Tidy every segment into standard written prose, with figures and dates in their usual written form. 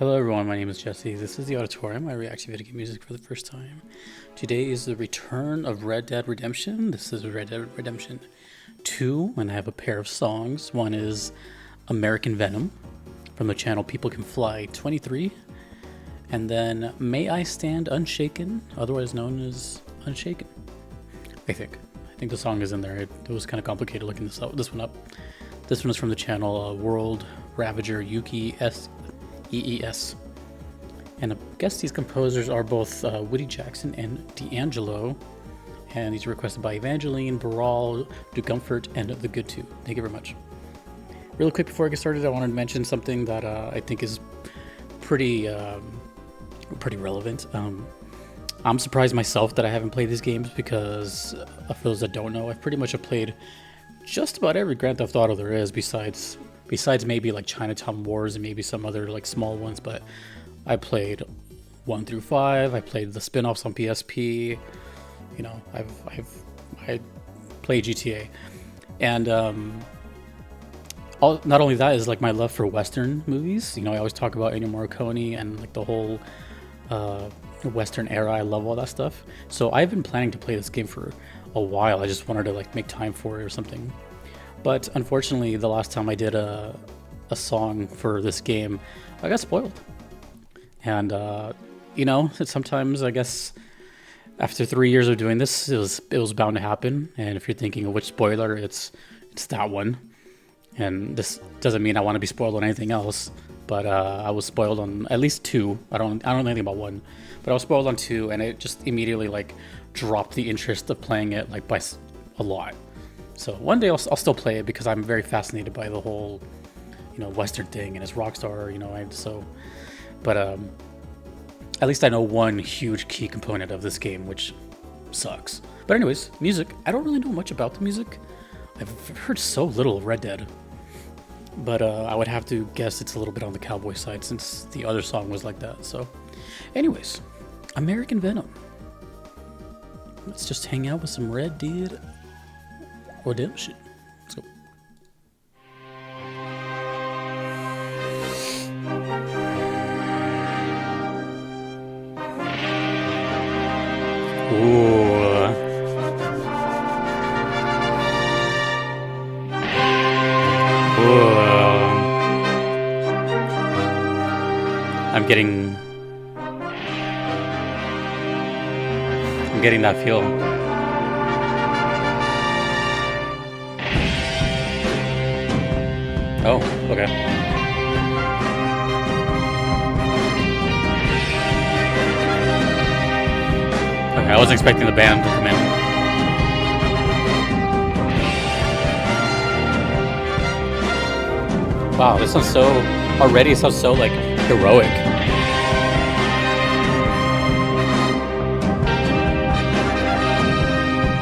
Hello everyone, my name is Jesse. This is the Auditorium. I react to video game music for the first time. Today is the return of Red Dead Redemption. This is Red Dead Redemption 2, and I have a pair of songs. One is American Venom from the channel People Can Fly 23. And then May I Stand Unshaken, otherwise known as Unshaken. I think the song is in there. It was kind of complicated looking this one up. This one is from the channel World Ravager Yuki EES. And I guess these composers are both Woody Jackson and D'Angelo. And these are requested by Evangeline, Baraal, Dugumpfert, and Thegoodtwo. Thank you very much. Really quick before I get started, I wanted to mention something that I think is pretty relevant. I'm surprised myself that I haven't played these games because, for those that don't know, I've pretty much played just about every Grand Theft Auto there is, besides maybe like Chinatown Wars and maybe some other like small ones. But I played 1 through 5. I played the spin-offs on PSP. You know, I played GTA, and not only that is like my love for Western movies. You know, I always talk about Ennio Morricone and like the whole Western era. I love all that stuff. So I've been planning to play this game for a while. I just wanted to like make time for it or something. But unfortunately, the last time I did a song for this game, I got spoiled. And you know, sometimes I guess after 3 years of doing this, it was bound to happen. And if you're thinking of which spoiler, it's that one. And this doesn't mean I want to be spoiled on anything else, but I was spoiled on at least 2. I don't know anything about 1, but I was spoiled on 2, and it just immediately like dropped the interest of playing it like by a lot. So one day I'll still play it because I'm very fascinated by the whole, you know, Western thing, and it's Rockstar, you know. But at least I know one huge key component of this game, which sucks. But anyways, music. I don't really know much about the music. I've heard so little of Red Dead, but I would have to guess it's a little bit on the cowboy side since the other song was like that. So anyways, American Venom. Let's just hang out with some Red Dead Redemption. Let's go. Ooh. I'm getting that feel. Oh, okay. Okay, I wasn't expecting the band to come in. Wow, this sounds so like heroic.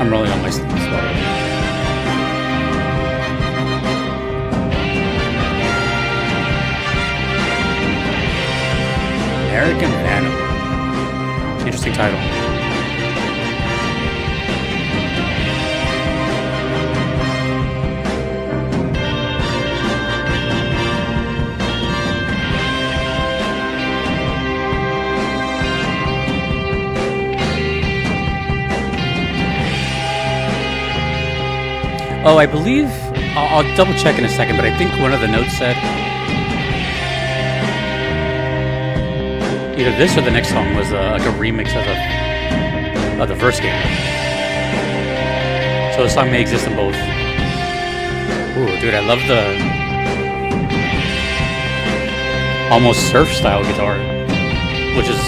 I'm rolling on my sleeves. American Venom. Interesting title. Oh, I believe, I'll double check in a second, but I think one of the notes said either this or the next song was like a remix of the first game. So the song may exist in both. Ooh, dude, I love the almost surf style guitar, which is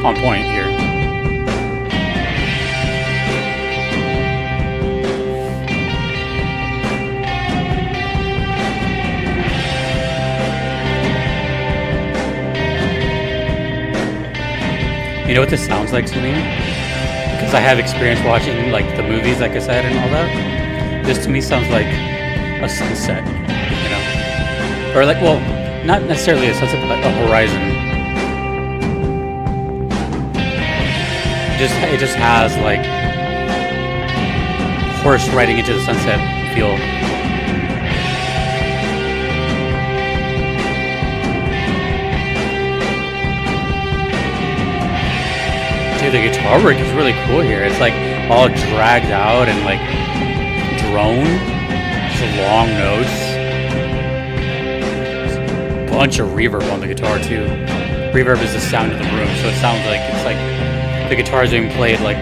on point here. You know what this sounds like to me? Because I have experience watching like the movies, like I said, and all that. This to me sounds like a sunset, you know? Or like, well, not necessarily a sunset, but like a horizon. It just has like horse riding into the sunset feel. Dude, the guitar work is really cool here. It's like all dragged out and like drone. Just long notes. Bunch of reverb on the guitar too. Reverb is the sound of the room, so it sounds like it's like the guitar is being played like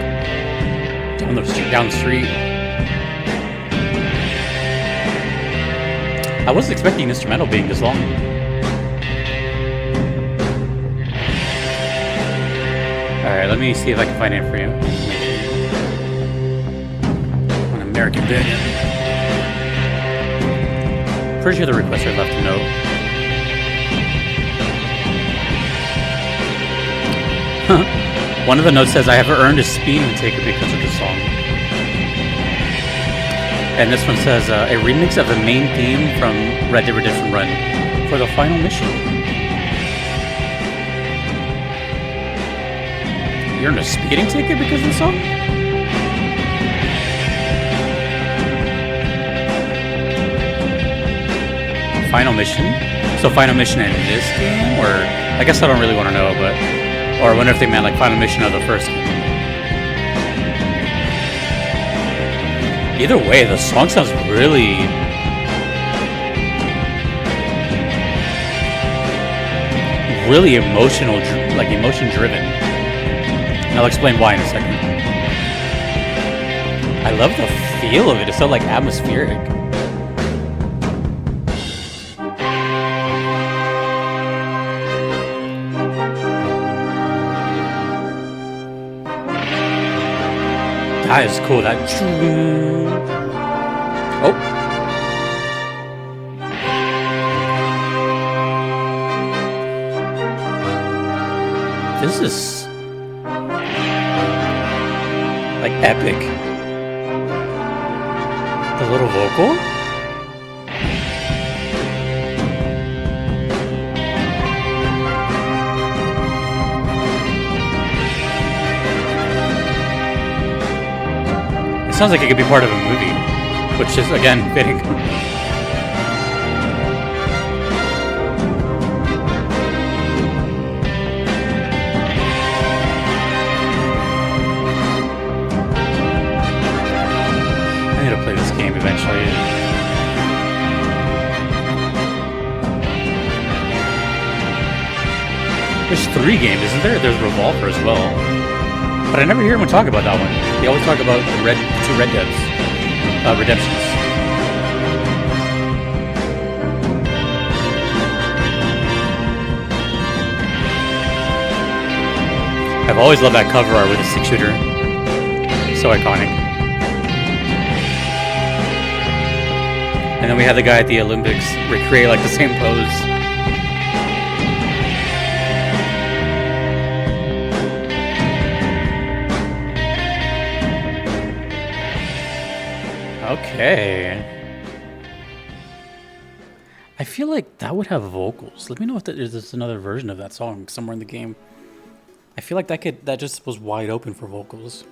down the street. I wasn't expecting an instrumental being this long. Alright, let me see if I can find it for you. On American Venom. Pretty sure the requester left a note. One of the notes says, I have earned a speeding ticket because of this song. And this one says, a remix of the main theme from Red Dead Redemption Run for the final mission. You earned a speeding ticket because of the song? Final mission? So final mission in this game? Or, I guess I don't really want to know, but... Or I wonder if they meant like final mission of the first game. Either way, the song sounds really... really emotional, like emotion driven. And I'll explain why in a second. I love the feel of it. It's so like atmospheric. That is cool. That. Oh. This is like epic. The little vocal. Sounds like it could be part of a movie, which is, again, fitting. I need to play this game eventually. There's 3 games, isn't there? There's Revolver as well. But I never hear anyone talk about that one. They always talk about the 2 Red Deads. Redemptions. I've always loved that cover art with a 6-shooter. So iconic. And then we had the guy at the Olympics recreate like the same pose. Okay. I feel like that would have vocals. Let me know if there's another version of that song somewhere in the game. I feel like that just was wide open for vocals.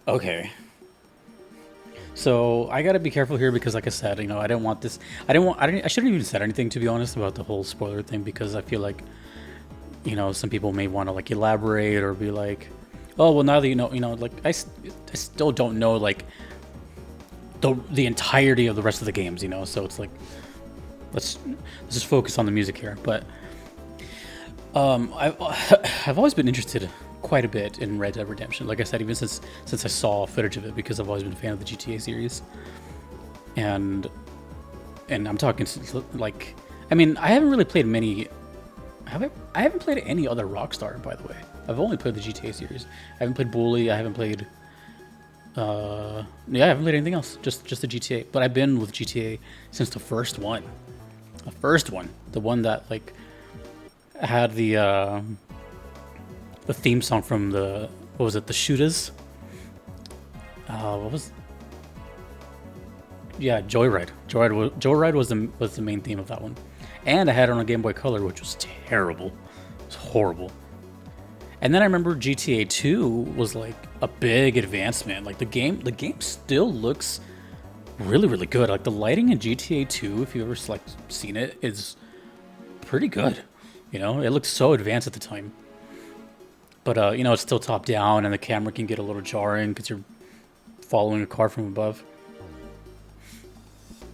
Okay. So I gotta be careful here because, like I said, you know, I didn't want this. I shouldn't even said anything, to be honest, about the whole spoiler thing, because I feel like, you know, some people may want to like elaborate or be like, oh well, now that you know, like I still don't know like the entirety of the rest of the games, you know. So it's like, let's just focus on the music here. But I've always been interested quite a bit in Red Dead Redemption. Like I said, even since I saw footage of it, because I've always been a fan of the GTA series. And I'm talking like, I mean, I haven't really played many. I haven't played any other Rockstar, by the way. I've only played the GTA series. I haven't played Bully. I haven't played. Yeah, I haven't played anything else. Just the GTA. But I've been with GTA since the first one. The one that like had the theme song from the, what was it? The Shooters. What was? Yeah, Joyride. Joyride was the main theme of that one. And I had it on a Game Boy Color, which was terrible. It was horrible. And then I remember GTA 2 was like a big advancement. Like the game still looks really, really good. Like the lighting in GTA 2, if you've ever like seen it, is pretty good. You know, it looked so advanced at the time. But it's still top down, and the camera can get a little jarring because you're following a car from above.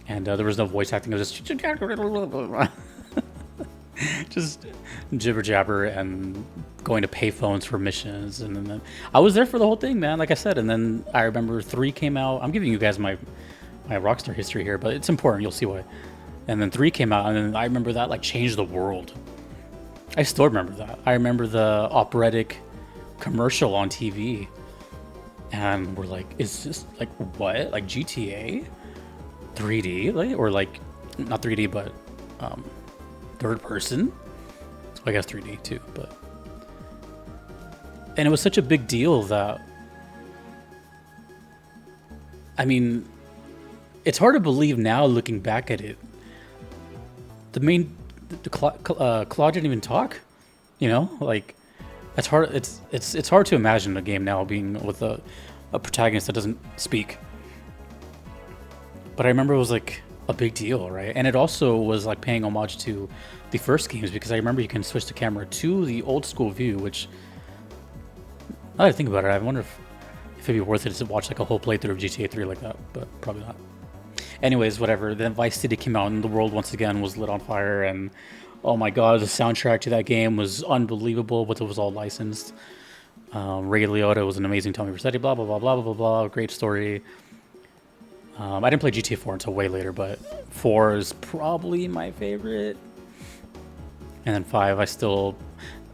And there was no voice acting. It was just just jibber jabber and going to payphones for missions. And then I was there for the whole thing, man. Like I said, and then I remember 3 came out. I'm giving you guys my Rockstar history here, but it's important. You'll see why. And then 3 came out, and then I remember that like changed the world. I still remember that. I remember the operatic commercial on TV, and we're like, is this like what? Like GTA 3D, like, or like not 3D, but third person. I guess 3D too, but and it was such a big deal that I mean, it's hard to believe now looking back at it. Claude didn't even talk, like it's hard. It's hard to imagine a game now being with a protagonist that doesn't speak. But I remember it was like a big deal, right? And it also was like paying homage to the first games, because I remember you can switch the camera to the old school view, which now that I think about it, I wonder if it'd be worth it to watch like a whole playthrough of GTA 3 like that, but probably not. Anyways, whatever. Then Vice City came out, and the world once again was lit on fire, and oh my god, the soundtrack to that game was unbelievable, but it was all licensed. Ray Liotta was an amazing Tommy Vercetti, blah, blah, blah, blah, blah, blah, great story. I didn't play GTA 4 until way later, but 4 is probably my favorite. And then 5, I still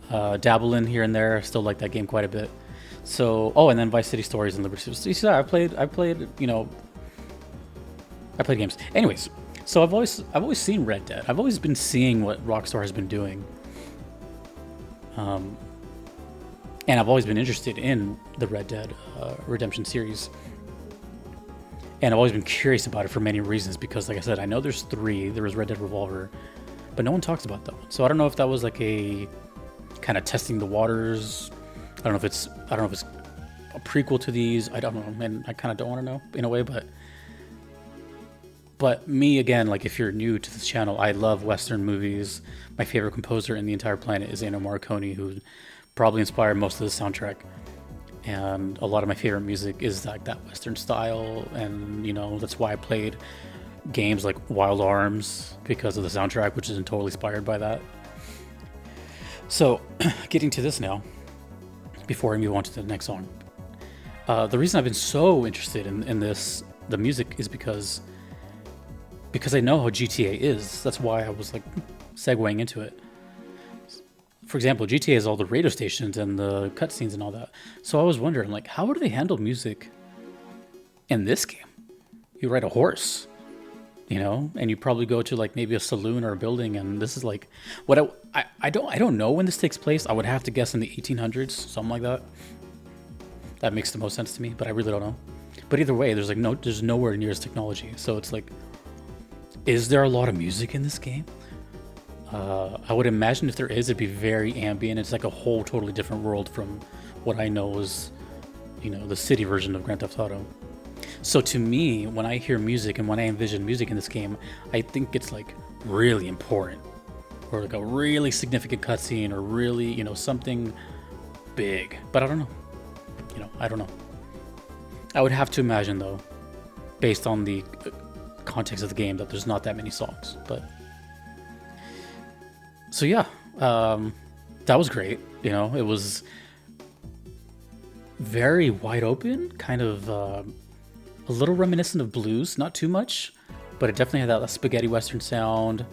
dabble in here and there. I still like that game quite a bit. So, and then Vice City Stories and Liberty. So you see, I played games. Anyways, so I've always seen Red Dead. I've always been seeing what Rockstar has been doing. And I've always been interested in the Red Dead Redemption series. And I've always been curious about it for many reasons, because like I said, I know there's 3. There was Red Dead Revolver, but no one talks about that one. So I don't know if that was like a kind of testing the waters. I don't know if it's a prequel to these. I don't know, and I kind of don't want to know in a way, but me, again, like if you're new to this channel, I love Western movies. My favorite composer in the entire planet is Ennio Morricone, who probably inspired most of the soundtrack. And a lot of my favorite music is like that Western style, and that's why I played games like Wild Arms, because of the soundtrack, which is totally inspired by that. So, getting to this now, before I move on to the next song, the reason I've been so interested in the music, is because I know how GTA is. That's why I was like segueing into it. For example, GTA has all the radio stations and the cutscenes and all that. So I was wondering, like, how do they handle music in this game? You ride a horse, and you probably go to like maybe a saloon or a building, and this is like what I don't know when this takes place. I would have to guess in the 1800s, something like that. That makes the most sense to me, but I really don't know. But either way, there's nowhere near as technology. So it's like, is there a lot of music in this game? I would imagine if there is, it'd be very ambient. It's like a whole totally different world from what I know is, the city version of Grand Theft Auto. So to me, when I hear music and when I envision music in this game, I think it's like really important, or like a really significant cutscene, or really, something big. But I don't know. I don't know. I would have to imagine, though, based on the context of the game, that there's not that many songs. But so yeah, that was great. It was very wide open, kind of a little reminiscent of blues, not too much, but it definitely had that spaghetti western sound.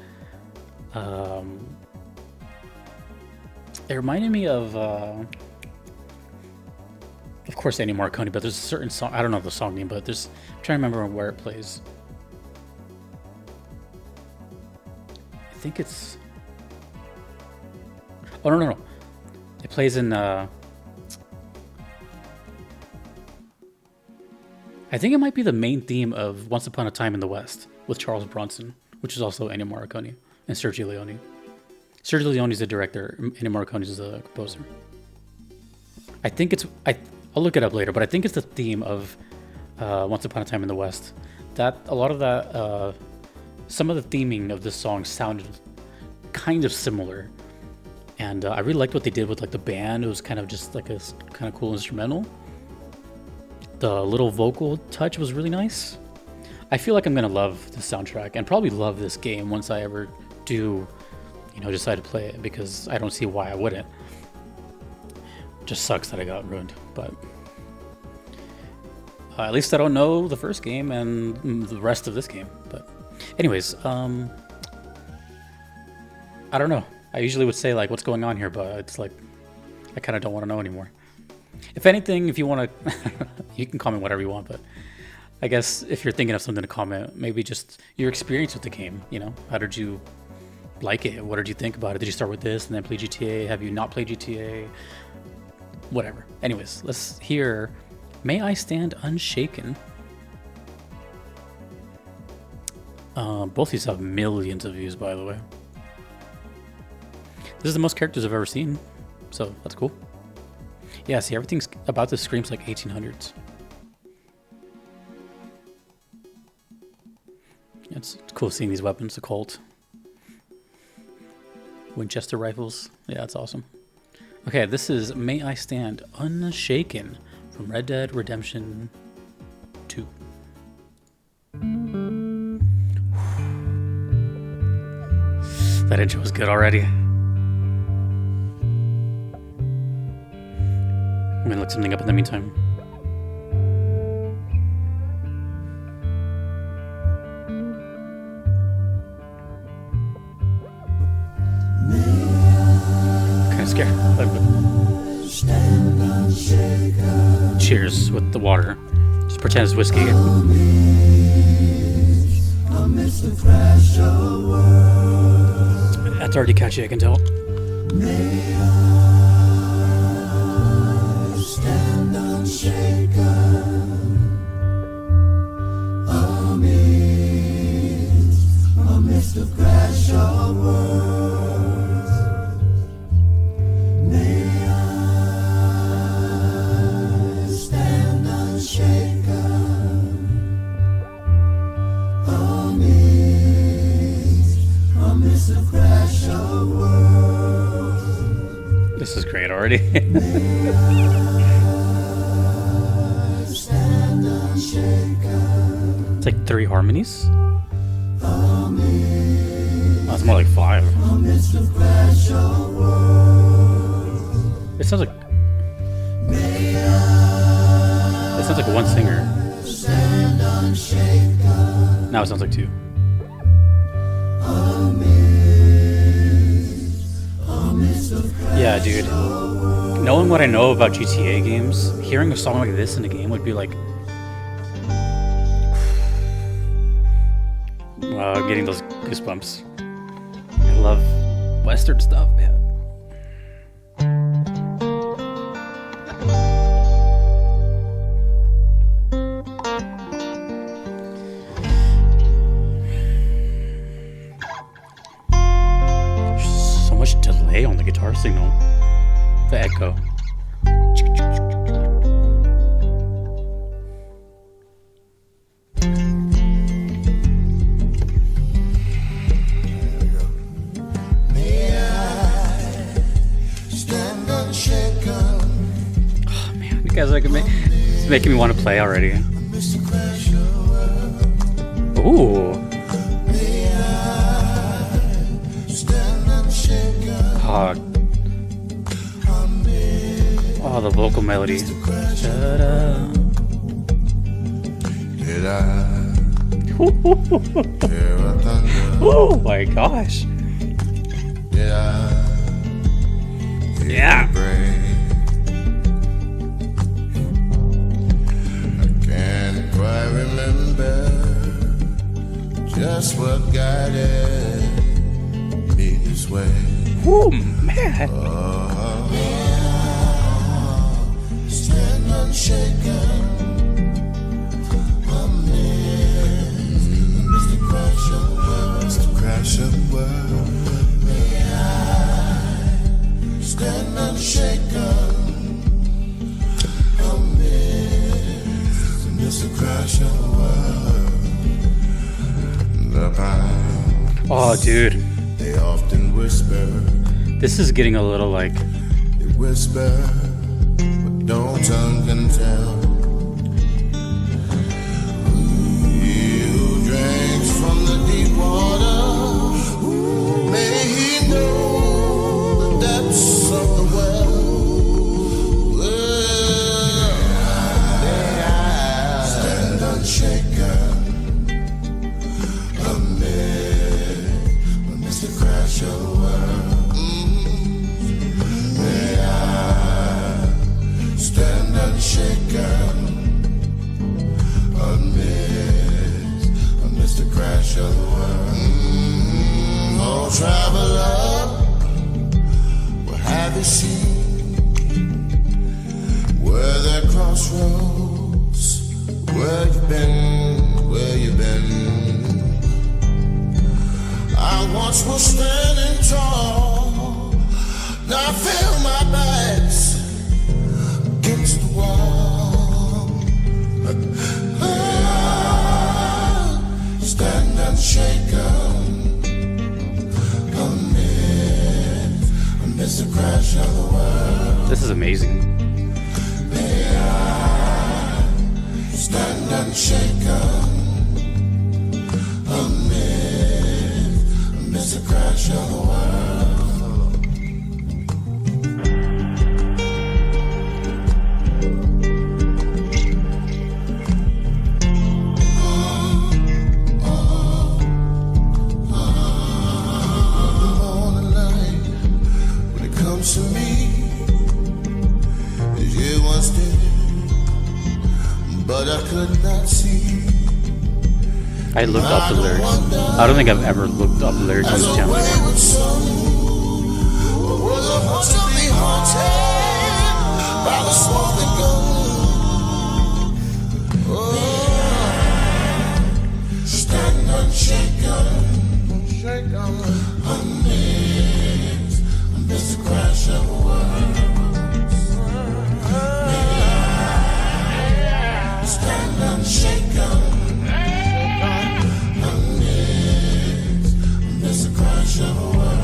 It reminded me of course, Ennio Morricone, but there's a certain song, I don't know the song name, but I'm trying to remember where it plays. I think it's, oh no, it plays in I think it might be the main theme of Once Upon a Time in the West with Charles Bronson, which is also Ennio Morricone, and Sergio Leone. Sergio Leone is the director, Ennio Morricone is the composer. I think it's, I'll look it up later, but I think it's the theme of Once Upon a Time in the West. That a lot of that, some of the theming of this song sounded kind of similar. And I really liked what they did with like the band. It was kind of just like a kind of cool instrumental. The little vocal touch was really nice. I feel like I'm gonna love the soundtrack and probably love this game once I ever do, you know, decide to play it, because I don't see why I wouldn't. Just sucks that I got ruined, but at least I don't know the first game and the rest of this game. But anyways, I don't know. I usually would say like what's going on here, but it's like I kind of don't want to know anymore. If anything, if you want to, you can comment whatever you want, but I guess if you're thinking of something to comment, maybe just your experience with the game, you know? How did you like it? What did you think about it? Did you start with this and then play GTA? Have you not played GTA? Whatever. Anyways, let's hear May I Stand Unshaken. Both these have millions of views, by the way. This is the most characters I've ever seen, so that's cool. Yeah, see, everything's about this screams like 1800s. It's cool seeing these weapons, the Colt. Winchester rifles. Yeah, that's awesome. Okay, this is May I Stand Unshaken from Red Dead Redemption 2. That intro was good already. I'm gonna look something up in the meantime. Kinda scared. Cheers with the water. Just pretend it's whiskey. That's already catchy, I can tell. Stand unshaken amidst the crash of words. May I stand unshaken amidst the crash of words. This is great already. It's like 3 harmonies. Oh, it's more like 5. It sounds like one singer. Now it sounds like 2. Yeah, dude. Knowing what I know about GTA games, hearing a song like this in a game would be like, getting those goosebumps. I love Western stuff, man. There's so much delay on the guitar signal. The echo. Guys, it's making me want to play already. Ooh. Oh, the vocal melody. Oh my gosh. Yeah. I remember just what guided me this way. Oh man! Stand unshaken amidst the crash of world. May I stand unshaken amidst the crash of world. The pine. Oh, dude. They often whisper This is getting a little like They whisper, but no tongue can tell. You drinks from the deep water. May he know the depths of the well. Stand unshaken amidst the crash of the world. May I stand unshaken amidst the crash of the world. Oh, traveler, what have you seen? Where there crossroads, where you been, where you been? I once was standing tall, now I feel my back's against the wall. Stand unshaken amidst the crash of the world. this is amazing. May I stand unshaken amidst the crash of the world. Morning light, when it comes to me, as you once did, but I could not see. I looked up the lyrics. I don't think I've ever looked up lyrics on this channel before. Wayward son, was supposed to be haunted by the smoking gun. Oh, stand unshaken amidst the crash of the world. Stand unshaken amidst the crash of the world.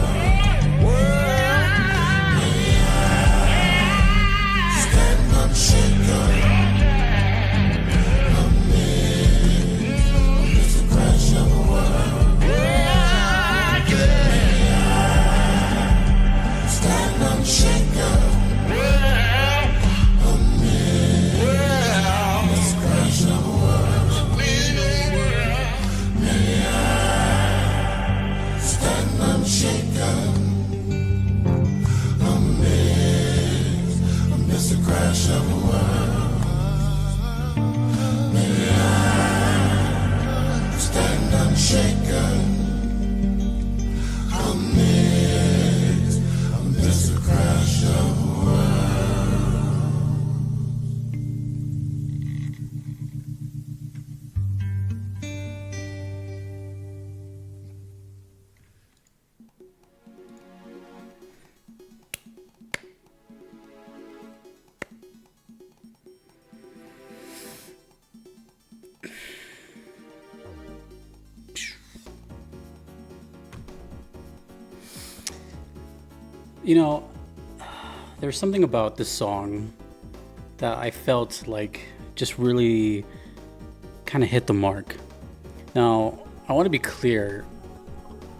Stand unshaken amidst the crash of the world. Stand unshaken amidst the crash of the world. Stand unshaken amidst the crash of the world. May I stand unshaken amidst the crash of the world. You know, there's something about this song that I felt like just really kind of hit the mark. Now, I want to be clear.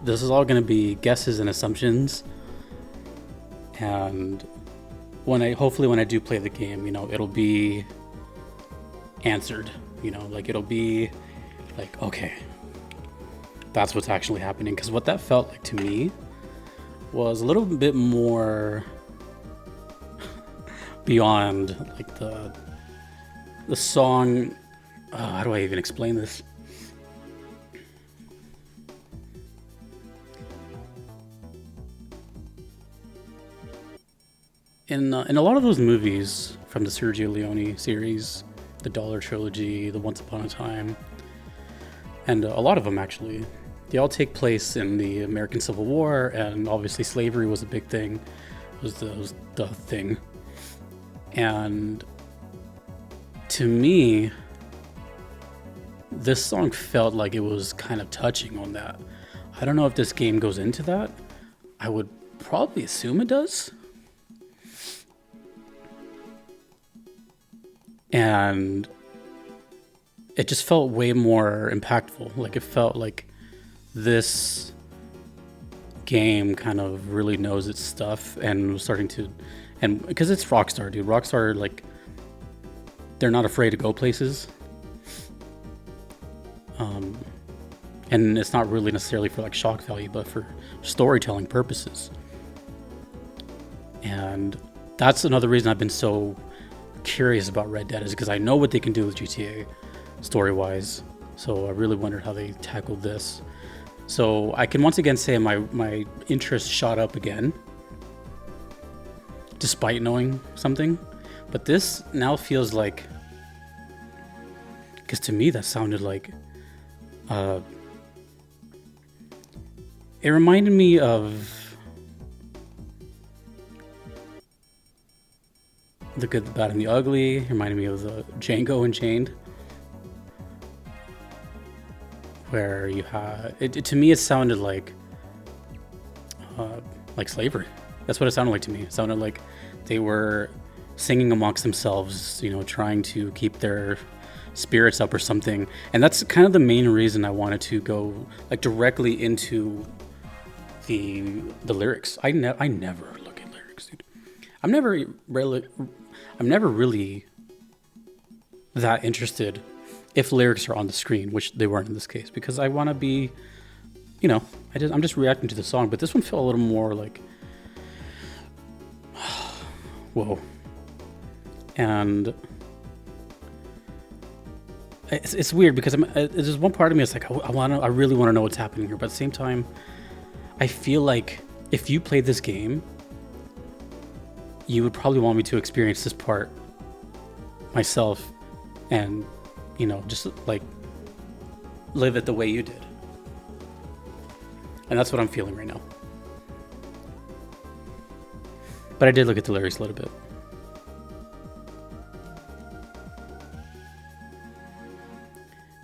This is all going to be guesses and assumptions. And hopefully when I do play the game, it'll be answered, like it'll be like, okay, that's what's actually happening. Because what that felt like to me was a little bit more beyond like the song. How do I even explain this? In a lot of those movies from the Sergio Leone series, the Dollar Trilogy, the Once Upon a Time, and a lot of them actually, they all take place in the American Civil War, and obviously slavery was a big thing. Was the thing. And to me, this song felt like it was kind of touching on that. I don't know if this game goes into that. I would probably assume it does. And it just felt way more impactful. Like, it felt like this game kind of really knows its stuff and was starting to, and because it's Rockstar, dude. Rockstar, like, they're not afraid to go places. And it's not really necessarily for like shock value, but for storytelling purposes. And that's another reason I've been so curious about Red Dead, is because I know what they can do with GTA story-wise. So I really wondered how they tackled this. So I can once again say my interest shot up again, despite knowing something. But this now feels like, because to me that sounded like, it reminded me of The Good, the Bad, and the Ugly. It reminded me of the Django Unchained, where you had it. To me, it sounded like slavery. That's what it sounded like to me. It sounded like they were singing amongst themselves, you know, trying to keep their spirits up or something. And that's kind of the main reason I wanted to go like directly into the lyrics. I never look at lyrics, dude. I'm never really that interested if lyrics are on the screen, which they weren't in this case, because I want to be, you know, I'm just reacting to the song. But this one felt a little more like, whoa. And it's weird because there's one part of me that's like, I really want to know what's happening here, but at the same time, I feel like if you played this game, you would probably want me to experience this part myself, and, you know, just like live it the way you did. And that's what I'm feeling right now. But I did look at the lyrics a little bit.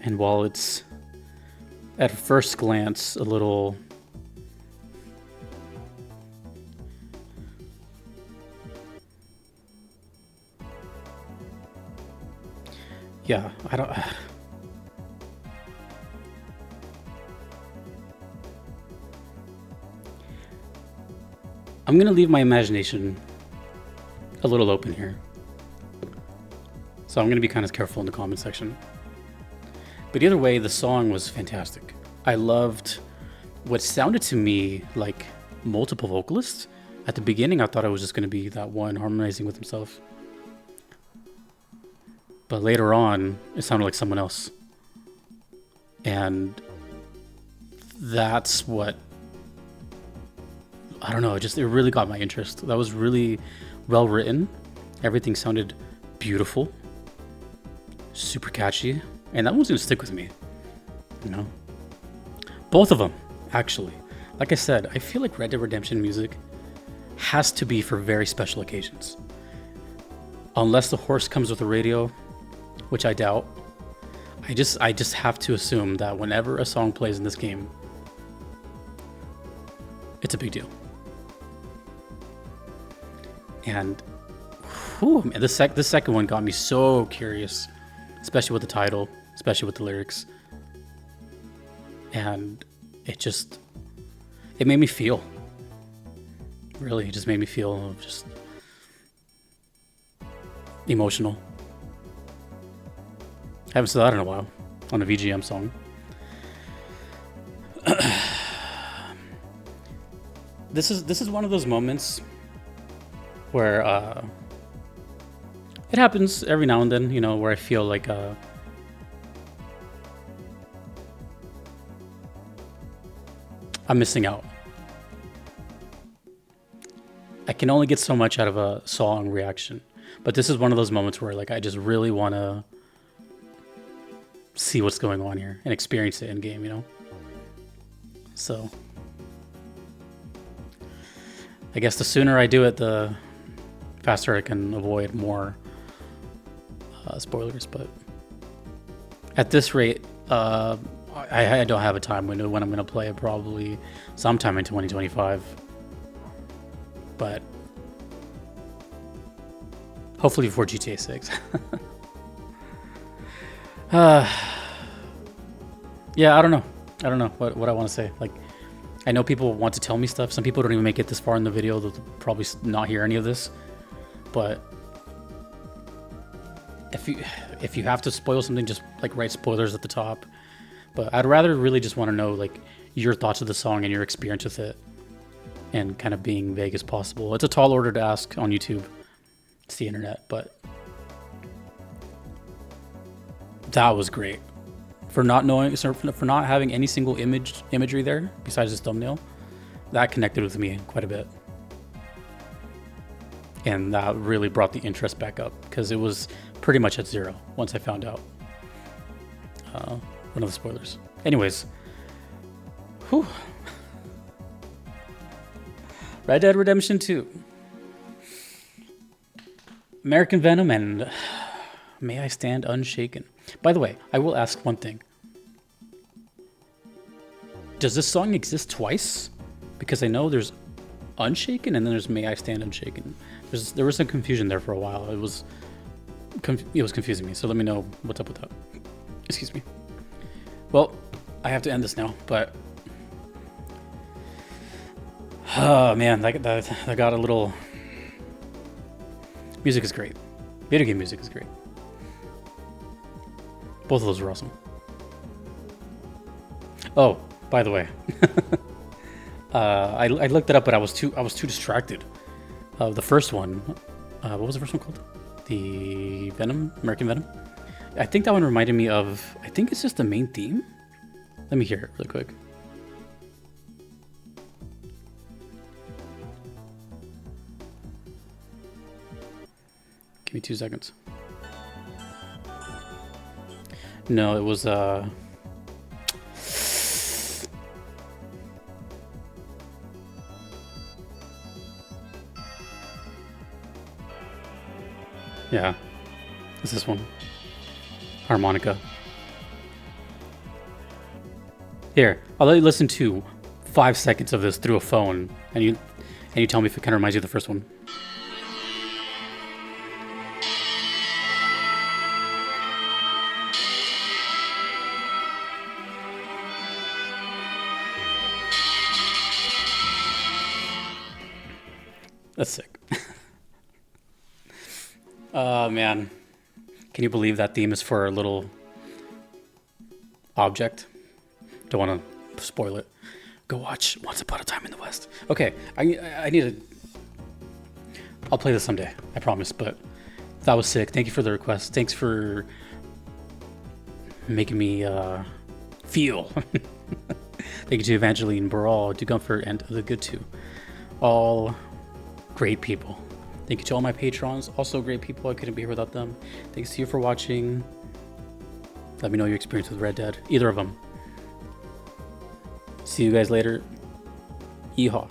And while it's at first glance a little I'm gonna leave my imagination a little open here. So I'm gonna be kind of careful in the comment section. But either way, the song was fantastic. I loved what sounded to me like multiple vocalists. At the beginning, I thought it was just going to be that one harmonizing with himself. But later on, it sounded like someone else. And that's what, I don't know, it really got my interest. That was really well written. Everything sounded beautiful, super catchy. And that one's gonna stick with me, you know? Both of them, actually. Like I said, I feel like Red Dead Redemption music has to be for very special occasions. Unless the horse comes with a radio, which I doubt. I just have to assume that whenever a song plays in this game, it's a big deal. And whew, man, the second one got me so curious, especially with the title, especially with the lyrics. And it made me feel. Really, it just made me feel just emotional. I haven't said that in a while on a VGM song. This is one of those moments where it happens every now and then, you know, where I feel like I'm missing out. I can only get so much out of a song reaction, but this is one of those moments where like I just really want to see what's going on here and experience it in game, you know? So I guess the sooner I do it, the faster I can avoid more spoilers. But at this rate, I don't have a time window when I'm going to play it, probably sometime in 2025. but hopefully before GTA 6. Yeah, I don't know. I don't know what I want to say. Like, I know people want to tell me stuff. Some people don't even make it this far in the video. They'll probably not hear any of this. But if you have to spoil something, just like write spoilers at the top. But I'd rather really just want to know like your thoughts of the song and your experience with it, and kind of being vague as possible. It's a tall order to ask on YouTube. It's the internet, but that was great. For not knowing, for not having any single imagery there besides this thumbnail, that connected with me quite a bit, and that really brought the interest back up because it was pretty much at zero once I found out one of the spoilers. Anyways, whew. Red Dead Redemption 2, American Venom, and May I Stand Unshaken. By the way, I will ask one thing. Does this song exist twice? Because I know there's Unshaken and then there's May I Stand Unshaken. There was some confusion there for a while. It was confusing me, so let me know what's up with that. Excuse me. Well, I have to end this now, but oh man, that got a little... Music is great. Video game music is great. Both of those were awesome. Oh, by the way, I looked it up, but I was too distracted. The first one, what was the first one called? The Venom, American Venom. I think that one reminded me of. I think it's just the main theme. Let me hear it really quick. Give me 2 seconds. No, it was yeah, it's this one. Harmonica. Here, I'll let you listen to 5 seconds of this through a phone, and you tell me if it kind of reminds you of the first one. That's sick. Man. Can you believe that theme is for a little object? Don't want to spoil it. Go watch Once Upon a Time in the West. Okay, I need to... I'll play this someday, I promise, but that was sick. Thank you for the request. Thanks for making me feel. Thank you to Evangeline, Baraal, Dugumpfert, and Thegoodtwo. All great people. Thank you to all my patrons, also great people. I couldn't be here without them. Thanks to you for watching. Let me know your experience with Red Dead, either of them. See you guys later. Yeehaw.